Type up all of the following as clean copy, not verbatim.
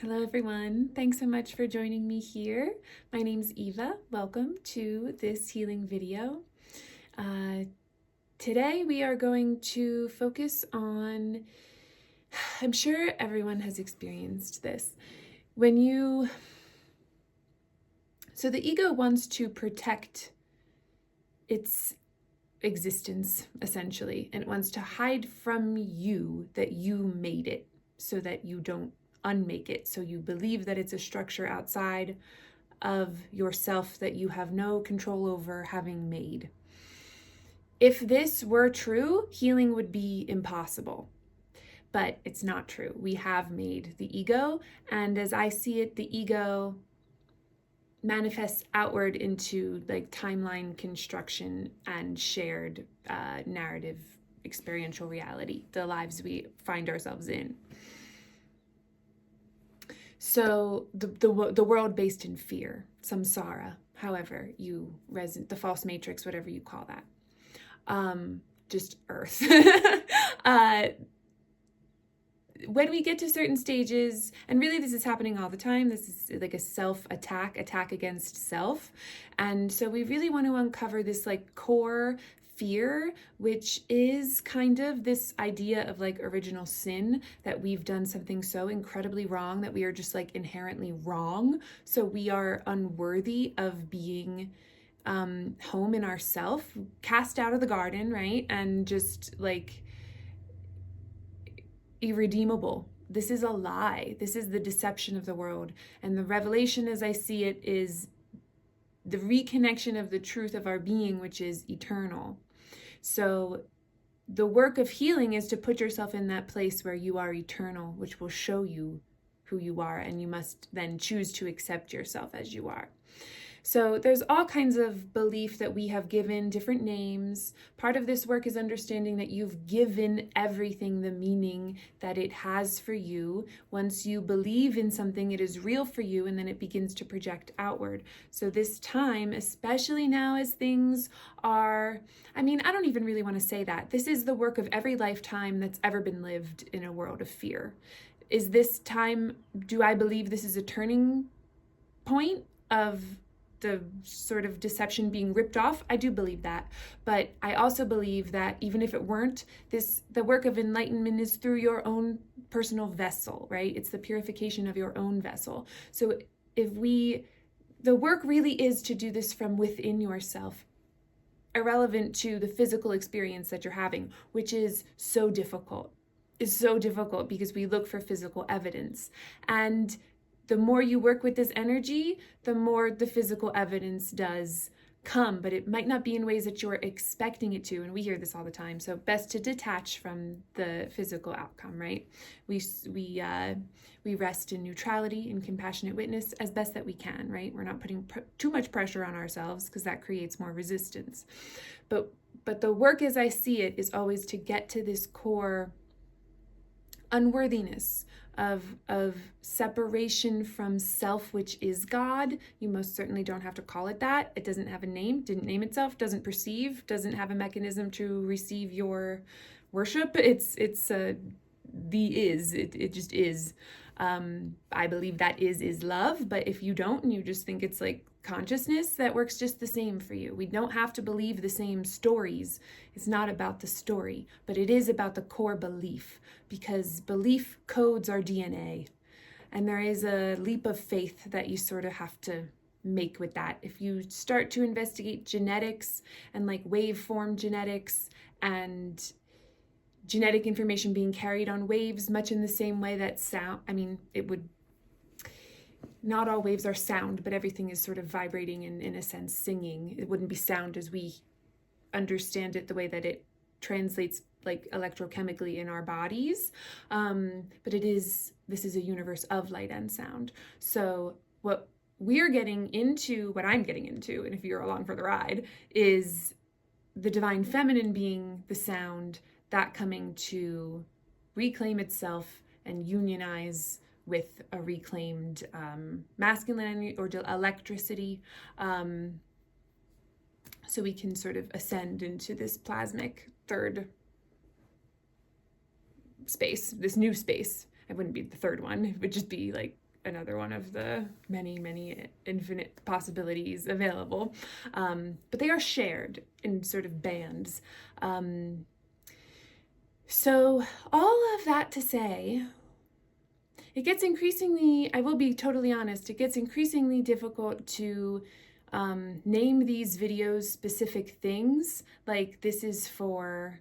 Hello everyone, thanks so much for joining me here. My name's Eva. Welcome to this healing video. Today we are going to focus on, I'm sure everyone has experienced this. So the ego wants to protect its existence essentially, and it wants to hide from you that you made it so that you don't unmake it. So you believe that it's a structure outside of yourself that you have no control over having made. If this were true, healing would be impossible. But it's not true. We have made the ego, and as I see it, the ego manifests outward into like timeline construction and shared narrative, experiential reality, the lives we find ourselves in. So the world based in fear, samsara, however you the false matrix, whatever you call that, just earth. When we get to certain stages, and really this is happening all the time, this is like a attack against self. And so we really want to uncover this like core fear, which is kind of this idea of like original sin, that we've done something so incredibly wrong that we are just like inherently wrong. So we are unworthy of being home in ourself, cast out of the garden, right? And just like irredeemable. This is a lie. This is the deception of the world. And the revelation, as I see it, is the reconnection of the truth of our being, which is eternal. So the work of healing is to put yourself in that place where you are eternal, which will show you who you are, and you must then choose to accept yourself as you are. So there's all kinds of belief that we have given different names. Part of this work is understanding that you've given everything the meaning that it has for you. Once you believe in something, it is real for you, and then it begins to project outward. So this time, especially now as things are, I don't even really want to say that. This is the work of every lifetime that's ever been lived in a world of fear. Is this time, do I believe this is a turning point of the sort of deception being ripped off? I do believe that. But I also believe that even if it weren't, the work of enlightenment is through your own personal vessel, right? It's the purification of your own vessel. So the work really is to do this from within yourself, irrelevant to the physical experience that you're having, which is so difficult. It's so difficult because we look for physical evidence. And the more you work with this energy, the more the physical evidence does come, but it might not be in ways that you're expecting it to. And we hear this all the time. So best to detach from the physical outcome, right? We rest in neutrality and compassionate witness as best that we can, right? We're not putting too much pressure on ourselves because that creates more resistance. But the work as I see it is always to get to this core unworthiness of separation from self, which is God. You most certainly don't have to call it that. It doesn't have a name, didn't name itself, doesn't perceive, doesn't have a mechanism to receive your worship. It's the is. It just is. I believe that is love, but if you don't and you just think it's like consciousness, that works just the same for you. We don't have to believe the same stories. It's not about the story, but it is about the core belief, because belief codes our DNA. And there is a leap of faith that you sort of have to make with that. If you start to investigate genetics and like waveform genetics and genetic information being carried on waves, much in the same way that sound, not all waves are sound, but everything is sort of vibrating and in a sense singing. It wouldn't be sound as we understand it, the way that it translates like electrochemically in our bodies. But this is a universe of light and sound. So what I'm getting into, and if you're along for the ride, is the divine feminine being the sound, that coming to reclaim itself and unionize with a reclaimed masculine or electricity, so we can sort of ascend into this plasmic third space, this new space. It wouldn't be the third one, it would just be like another one of the many, many infinite possibilities available. But they are shared in sort of bands. So all of that to say, it gets increasingly, I will be totally honest, it gets increasingly difficult to name these videos specific things. Like, this is for,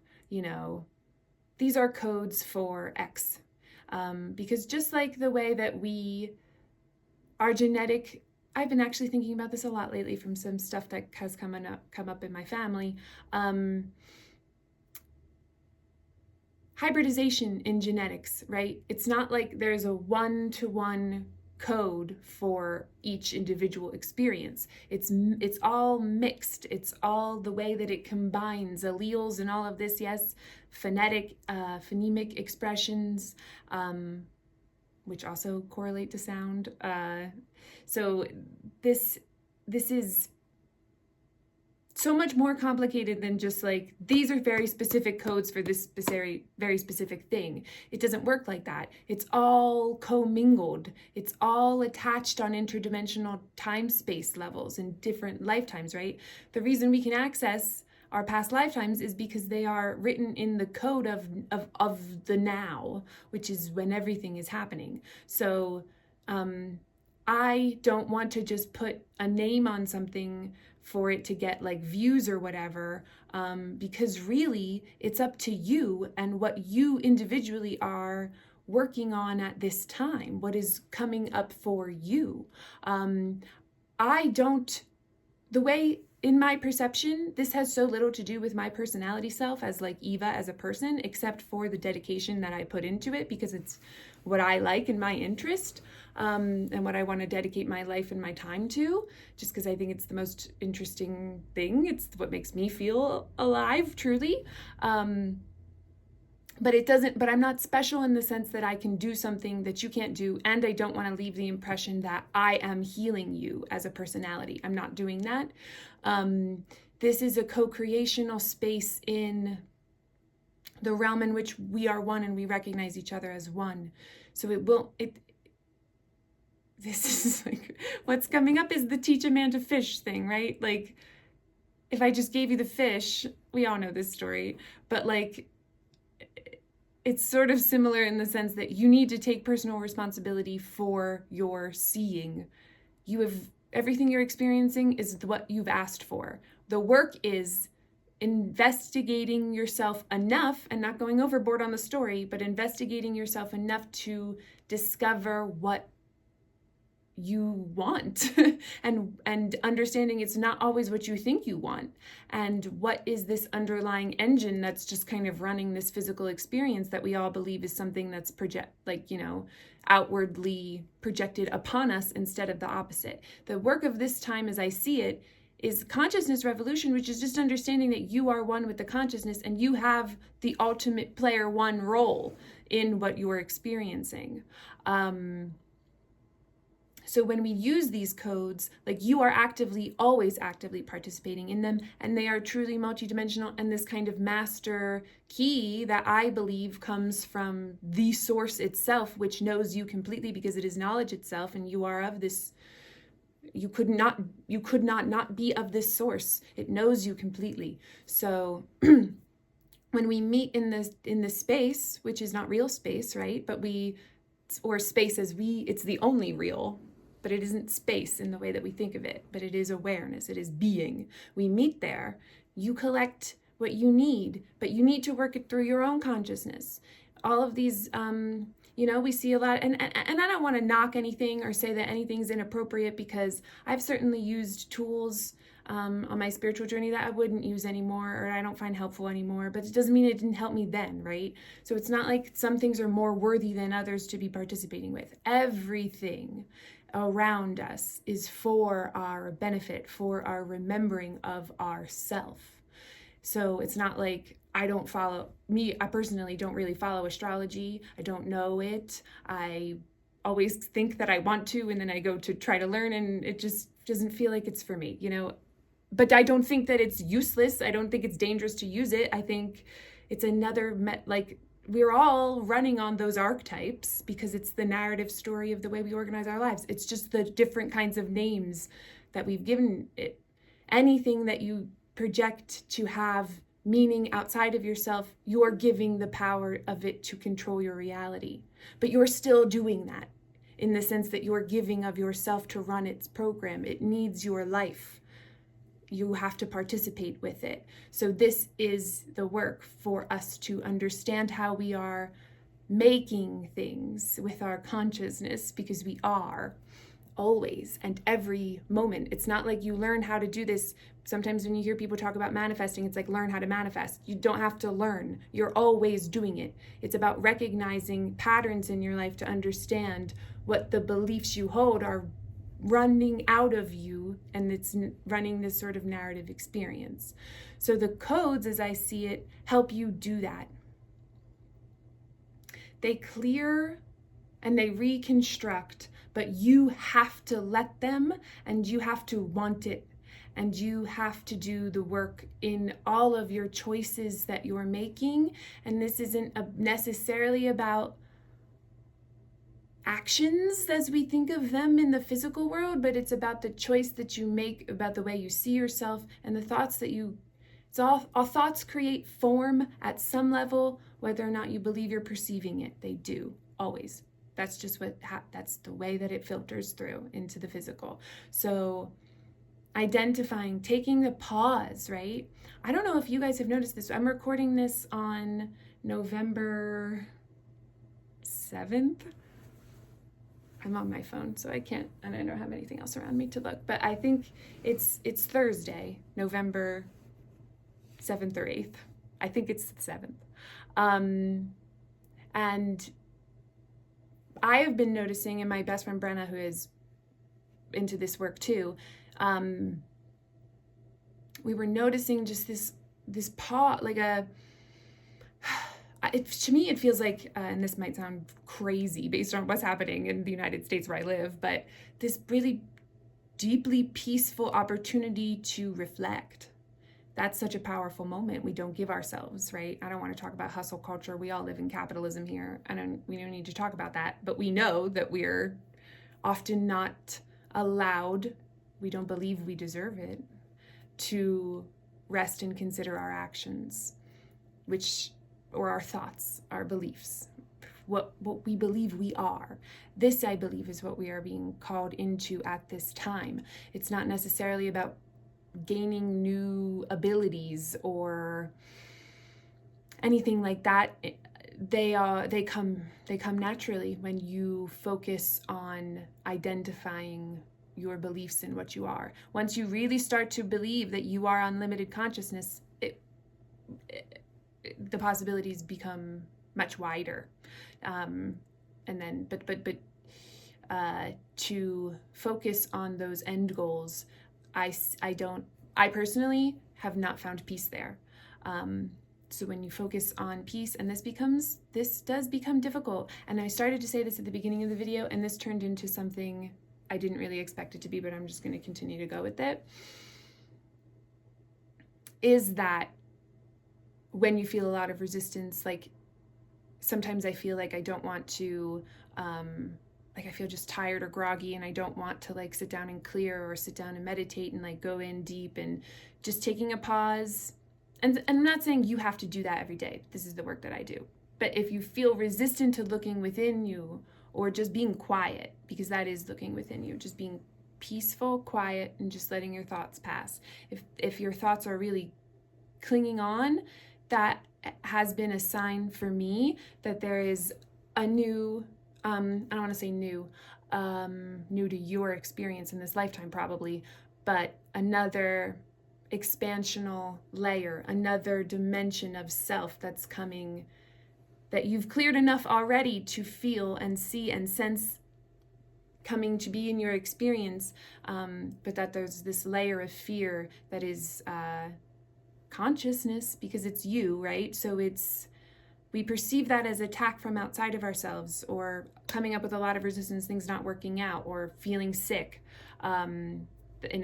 these are codes for X. Because just like the way that our genetic, I've been actually thinking about this a lot lately from some stuff that has come up in my family. Hybridization in genetics, right? It's not like there's a one-to-one code for each individual experience. It's all mixed. It's all the way that it combines alleles and all of this. Yes, phonemic expressions, which also correlate to sound. So this is so much more complicated than just like, these are very specific codes for this very specific thing. It doesn't work like that. It's all commingled. It's all attached on interdimensional time-space levels in different lifetimes, right? The reason we can access our past lifetimes is because they are written in the code of the now, which is when everything is happening. So I don't want to just put a name on something for it to get like views or whatever, because really it's up to you and what you individually are working on at this time, what is coming up for you. The way, in my perception, this has so little to do with my personality self as like Eva as a person, except for the dedication that I put into it, because it's what I like and my interest, and what I want to dedicate my life and my time to, just because I think it's the most interesting thing. It's what makes me feel alive, truly. But I'm not special in the sense that I can do something that you can't do, and I don't want to leave the impression that I am healing you as a personality. I'm not doing that. This is a co-creational space in the realm in which we are one and we recognize each other as one. So this is like, what's coming up is the teach a man to fish thing, right? Like, if I just gave you the fish, we all know this story, but like, it's sort of similar in the sense that you need to take personal responsibility for your seeing. Everything you're experiencing is what you've asked for. The work is investigating yourself enough, and not going overboard on the story, but investigating yourself enough to discover what you want and understanding it's not always what you think you want, and what is this underlying engine that's just kind of running this physical experience that we all believe is something that's outwardly projected upon us instead of the opposite. The work of this time, as I see it, is consciousness revolution, which is just understanding that you are one with the consciousness and you have the ultimate player one role in what you're experiencing. So when we use these codes, like, you are always actively participating in them, and they are truly multidimensional, and this kind of master key that I believe comes from the source itself, which knows you completely because it is knowledge itself, and you are of this. You could not be of this source. It knows you completely. So when we meet in this space, which is not real space, right? But space it's the only real, but it isn't space in the way that we think of it, but it is awareness, it is being. We meet there, you collect what you need, but you need to work it through your own consciousness. All of these, we see a lot, and I don't want to knock anything or say that anything's inappropriate, because I've certainly used tools on my spiritual journey that I wouldn't use anymore, or I don't find helpful anymore, but it doesn't mean it didn't help me then, right? So it's not like some things are more worthy than others to be participating with. Everything around us is for our benefit, for our remembering of ourself. So it's not like I personally don't really follow astrology. I don't know it. I always think that I want to, and then I go to try to learn, and it just doesn't feel like it's for me, But I don't think that it's useless. I don't think it's dangerous to use it. I think it's another, we're all running on those archetypes because it's the narrative story of the way we organize our lives. It's just the different kinds of names that we've given it. Anything that you project to have meaning outside of yourself, you're giving the power of it to control your reality. But you're still doing that in the sense that you're giving of yourself to run its program. It needs your life. You have to participate with it. So this is the work for us to understand how we are making things with our consciousness, because we are always and every moment. It's not like you learn how to do this. Sometimes when you hear people talk about manifesting, it's like learn how to manifest. You don't have to learn. You're always doing it. It's about recognizing patterns in your life to understand what the beliefs you hold are running out of you, and it's running this sort of narrative experience. So the codes, as I see it, help you do that. They clear and they reconstruct, but you have to let them, and you have to want it, and you have to do the work in all of your choices that you're making. And this isn't necessarily about actions as we think of them in the physical world, but it's about the choice that you make about the way you see yourself and the thoughts that you, it's all thoughts create form at some level, whether or not you believe you're perceiving it. They do, always. That's just that's the way that it filters through into the physical. So identifying, taking the pause, right? I don't know if you guys have noticed this. I'm recording this on November 7th. I'm on my phone, so I can't, and I don't have anything else around me to look, but I think it's Thursday, November 7th or 8th. I think it's the 7th. And I have been noticing, and my best friend Brenna, who is into this work too, we were noticing just this pause, like to me, it feels like, and this might sound crazy based on what's happening in the United States where I live, but this really deeply peaceful opportunity to reflect. That's such a powerful moment we don't give ourselves, right? I don't want to talk about hustle culture. We all live in capitalism here. We don't need to talk about that, but we know that we're often not allowed, we don't believe we deserve it, to rest and consider our actions, or our thoughts, our beliefs, what we believe we are. This, I believe, is what we are being called into at this time. It's not necessarily about gaining new abilities or anything like that. They come naturally when you focus on identifying your beliefs and what you are. Once you really start to believe that you are unlimited consciousness, the possibilities become much wider. And then, to focus on those end goals, I personally have not found peace there. So when you focus on peace, and this does become difficult. And I started to say this at the beginning of the video, and this turned into something I didn't really expect it to be, but I'm just going to continue to go with it, is that when you feel a lot of resistance, like sometimes I feel like I don't want to, like I feel just tired or groggy, and I don't want to like sit down and clear or sit down and meditate and like go in deep, and just taking a pause. And I'm not saying you have to do that every day. This is the work that I do. But if you feel resistant to looking within you, or just being quiet, because that is looking within you, just being peaceful, quiet, and just letting your thoughts pass. If your thoughts are really clinging on, that has been a sign for me that there is a new, I don't want to say new to your experience in this lifetime probably, but another expansional layer, another dimension of self that's coming, that you've cleared enough already to feel and see and sense coming to be in your experience, but that there's this layer of fear that is consciousness, because it's you, right? So we perceive that as attack from outside of ourselves, or coming up with a lot of resistance, things not working out, or feeling sick in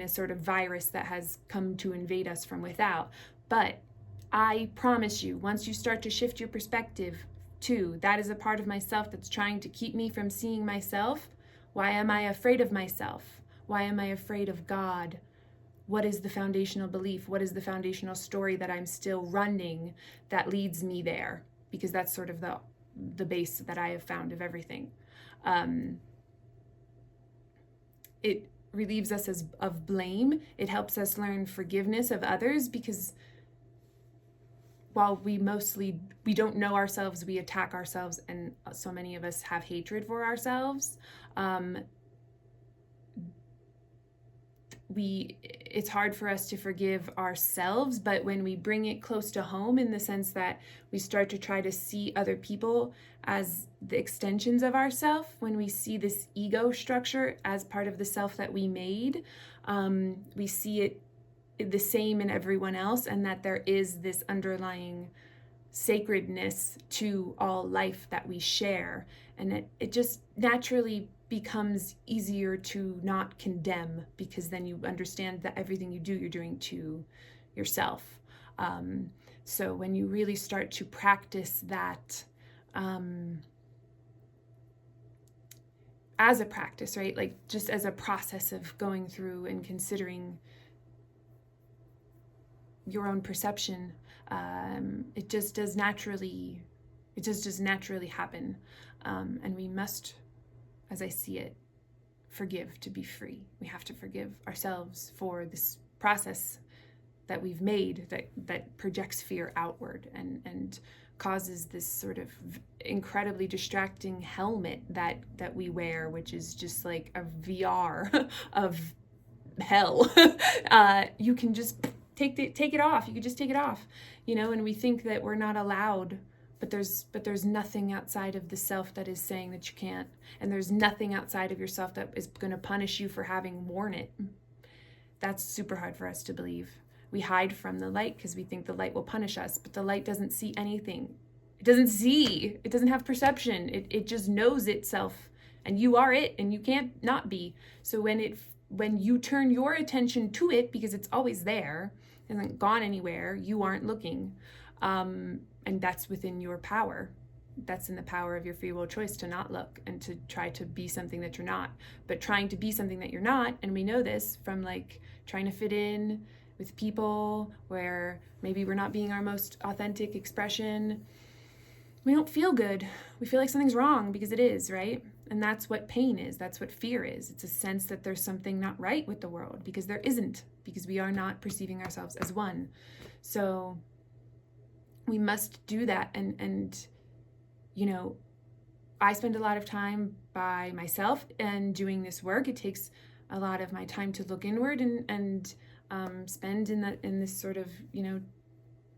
a sort of virus that has come to invade us from without. But I promise you, once you start to shift your perspective too. That is a part of myself that's trying to keep me from seeing myself. Why am I afraid of myself? Why am I afraid of God? What is the foundational belief? What is the foundational story that I'm still running that leads me there? Because that's sort of the base that I have found of everything. It relieves us of blame. It helps us learn forgiveness of others, because while we don't know ourselves, we attack ourselves, and so many of us have hatred for ourselves. It's hard for us to forgive ourselves, but when we bring it close to home, in the sense that we start to try to see other people as the extensions of ourself, when we see this ego structure as part of the self that we made, we see it the same in everyone else, and that there is this underlying sacredness to all life that we share, and it just naturally becomes easier to not condemn, because then you understand that everything you do, you're doing to yourself. So when you really start to practice that as a practice, right? Like just as a process of going through and considering your own perception, it just does naturally happen. And we must, as I see it, forgive to be free. We have to forgive ourselves for this process that we've made that projects fear outward and causes this sort of incredibly distracting helmet that we wear, which is just like a VR of hell. You can just take it off. You can just take it off, and we think that we're not allowed. But there's nothing outside of the self that is saying that you can't. And there's nothing outside of yourself that is going to punish you for having worn it. That's super hard for us to believe. We hide from the light because we think the light will punish us. But the light doesn't see anything. It doesn't see. It doesn't have perception. It just knows itself. And you are it, and you can't not be. So when you turn your attention to it, because it's always there, it hasn't gone anywhere, you aren't looking. And that's within your power. That's in the power of your free will choice to not look and to try to be something that you're not. But trying to be something that you're not, and we know this from like trying to fit in with people where maybe we're not being our most authentic expression, we don't feel good. We feel like something's wrong, because it is, right? And that's what pain is. That's what fear is. It's a sense that there's something not right with the world, because there isn't, because we are not perceiving ourselves as one. So we must do that. And I spend a lot of time by myself and doing this work. It takes a lot of my time to look inward and spend in this sort of,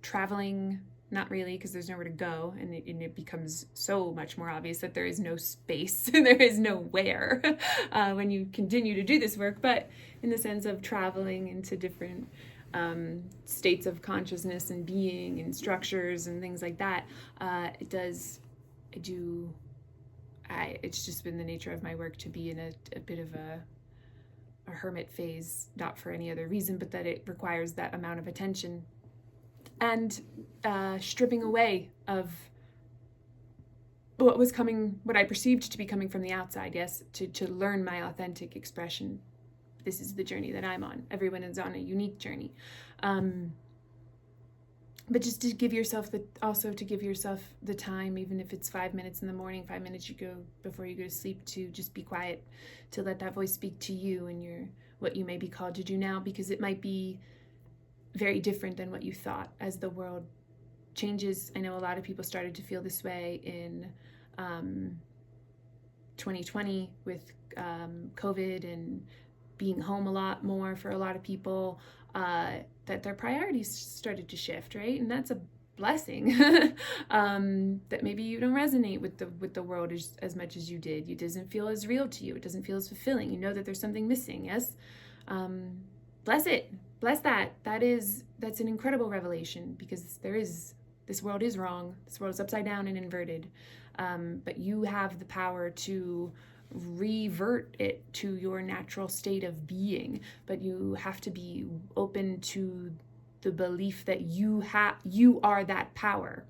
traveling, not really, because there's nowhere to go. And it becomes so much more obvious that there is no space, there is no where when you continue to do this work. But in the sense of traveling into different states of consciousness and being and structures and things like that, it's just been the nature of my work to be in a bit of a hermit phase, not for any other reason, but that it requires that amount of attention and stripping away of what I perceived to be coming from the outside, yes, to learn my authentic expression. This is the journey that I'm on. Everyone is on a unique journey. But just to give yourself the time, even if it's 5 minutes in the morning, 5 minutes before you go to sleep, to just be quiet, to let that voice speak to you and what you may be called to do now, because it might be very different than what you thought as the world changes. I know a lot of people started to feel this way in 2020 with COVID and being home a lot more for a lot of people, that their priorities started to shift, right? And that's a blessing. That maybe you don't resonate with the world as much as you did. It doesn't feel as real to you. It doesn't feel as fulfilling. You know that there's something missing, yes? Bless it. Bless that. That's an incredible revelation, because this world is wrong. This world is upside down and inverted. But you have the power to revert it to your natural state of being, but you have to be open to the belief that you are that power.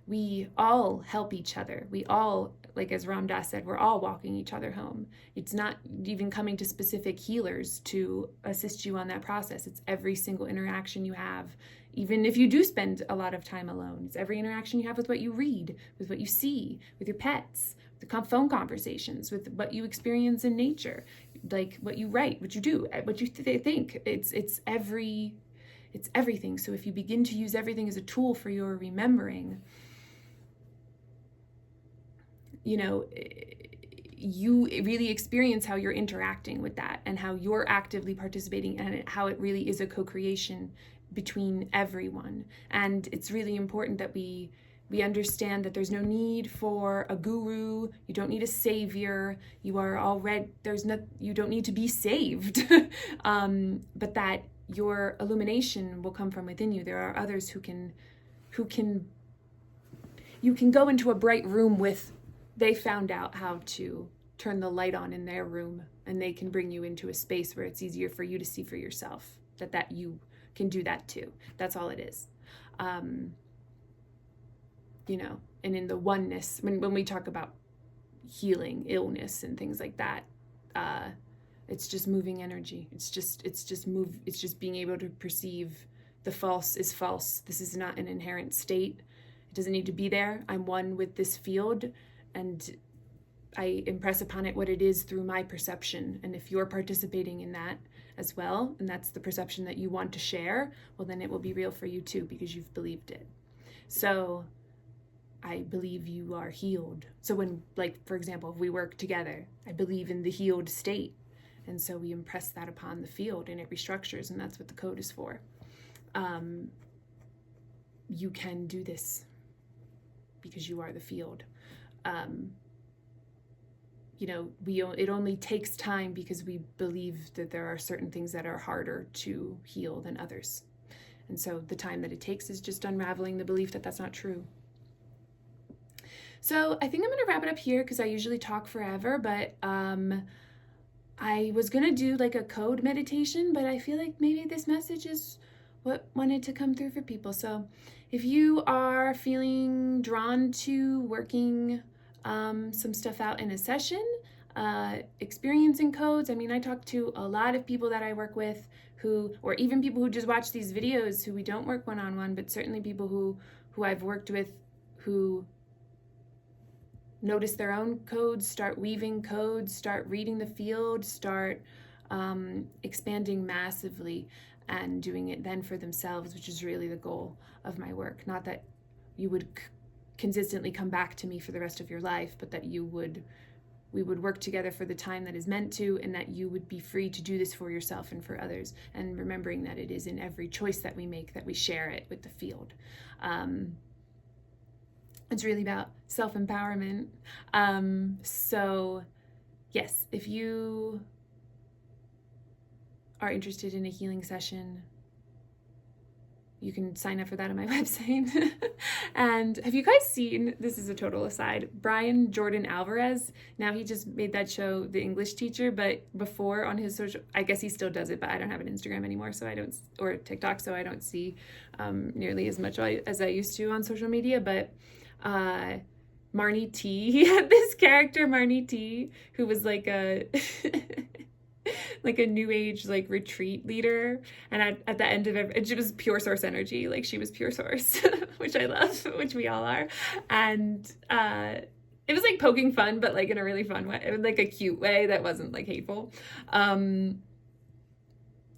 We all help each other. We all, like as Ram Dass said, we're all walking each other home. It's not even coming to specific healers to assist you on that process. It's every single interaction you have, even if you do spend a lot of time alone. It's every interaction you have with what you read, with what you see, with your pets, the phone conversations, with what you experience in nature, like what you write, what you do, what you think. It's everything. So if you begin to use everything as a tool for your remembering, you know, you really experience how you're interacting with that and how you're actively participating, and how it really is a co-creation between everyone. And it's really important that we understand that there's no need for a guru. You don't need a savior. You are already, you don't need to be saved. But that your illumination will come from within you. There are others who can you can go into a bright room with, they found out how to turn the light on in their room, and they can bring you into a space where it's easier for you to see for yourself that you can do that too. That's all it is. You know, and in the oneness, when we talk about healing illness and things like that, it's just moving energy. It's just being able to perceive the false is false. This is not an inherent state. It doesn't need to be there. I'm one with this field, and I impress upon it what it is through my perception. And if you're participating in that as well, and that's the perception that you want to share, well, then it will be real for you too, because you've believed it. So I believe you are healed. So when, like, for example, if we work together, I believe in the healed state. And so we impress that upon the field, and it restructures, and that's what the code is for. You can do this because you are the field. You know, it only takes time because we believe that there are certain things that are harder to heal than others. And so the time that it takes is just unraveling the belief that that's not true. So I think I'm going to wrap it up here because I usually talk forever, but I was going to do like a code meditation, but I feel like maybe this message is what wanted to come through for people. So if you are feeling drawn to working some stuff out in a session, experiencing codes, I mean, I talk to a lot of people that I work with who, or even people who just watch these videos who we don't work one-on-one, but certainly people who I've worked with who notice their own codes, start weaving codes, start reading the field, start expanding massively, and doing it then for themselves, which is really the goal of my work. Not that you would consistently come back to me for the rest of your life, but that we would work together for the time that is meant to, and that you would be free to do this for yourself and for others, and remembering that it is in every choice that we make that we share it with the field. It's really about self-empowerment. So yes, if you are interested in a healing session, you can sign up for that on my website. And have you guys seen, this is a total aside, Brian Jordan Alvarez? Now he just made that show, The English Teacher, but before on his social, I guess he still does it, but I don't have an Instagram anymore, so I don't, or TikTok, so I don't see nearly as much as I used to on social media. But Marnie T, he had this character, Marnie T, who was like a like a new age like retreat leader, and at the end of it, she was pure source energy, like she was pure source, which I love, which we all are. And it was like poking fun, but like in a really fun way, like a cute way that wasn't like hateful. And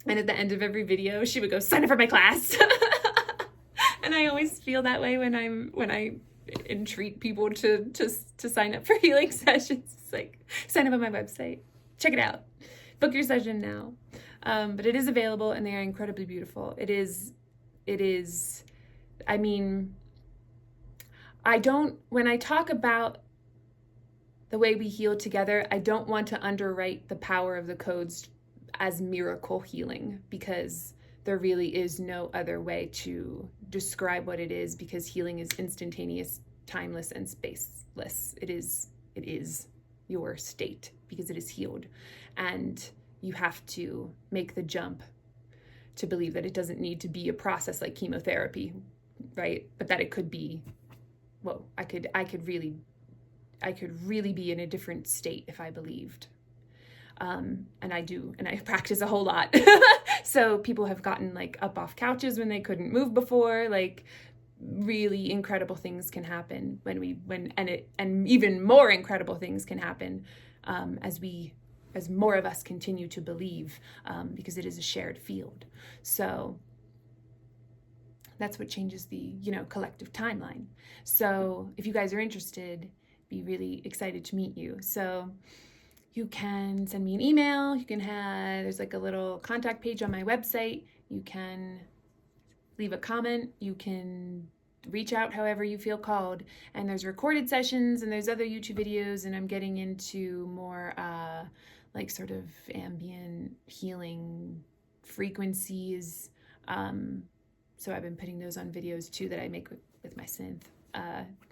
at the end of every video she would go, sign up for my class. And I always feel that way when I entreat people to sign up for healing sessions. It's like, sign up on my website, check it out, book your session now. But it is available, and they are incredibly beautiful. It is, I mean, when I talk about the way we heal together, I don't want to underwrite the power of the codes as miracle healing, because there really is no other way to describe what it is, because healing is instantaneous, timeless, and spaceless. It is your state, because it is healed. And you have to make the jump to believe that it doesn't need to be a process like chemotherapy, right? But that it could be whoa, I could really be in a different state if I believed. And I do, and I practice a whole lot. So people have gotten like up off couches when they couldn't move before. Like, really incredible things can happen and even more incredible things can happen as more of us continue to believe, because it is a shared field. So that's what changes the, collective timeline. So if you guys are interested, be really excited to meet you. So you can send me an email. There's like a little contact page on my website. You can leave a comment. You can reach out however you feel called. And there's recorded sessions and there's other YouTube videos, and I'm getting into more like sort of ambient healing frequencies. So I've been putting those on videos too that I make with my synth.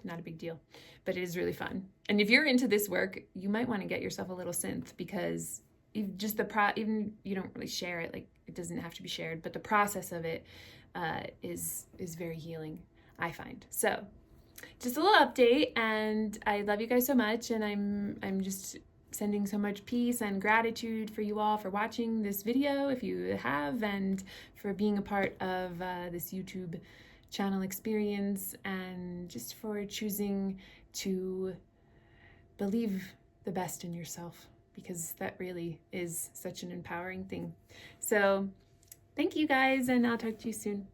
Not a big deal, but it is really fun. And if you're into this work, you might want to get yourself a little synth, because even you don't really share it, like it doesn't have to be shared, but the process of it is very healing, I find. So just a little update, and I love you guys so much, and I'm just sending so much peace and gratitude for you all for watching this video, if you have, and for being a part of this YouTube channel experience, and just for choosing to believe the best in yourself, because that really is such an empowering thing. So thank you guys, and I'll talk to you soon.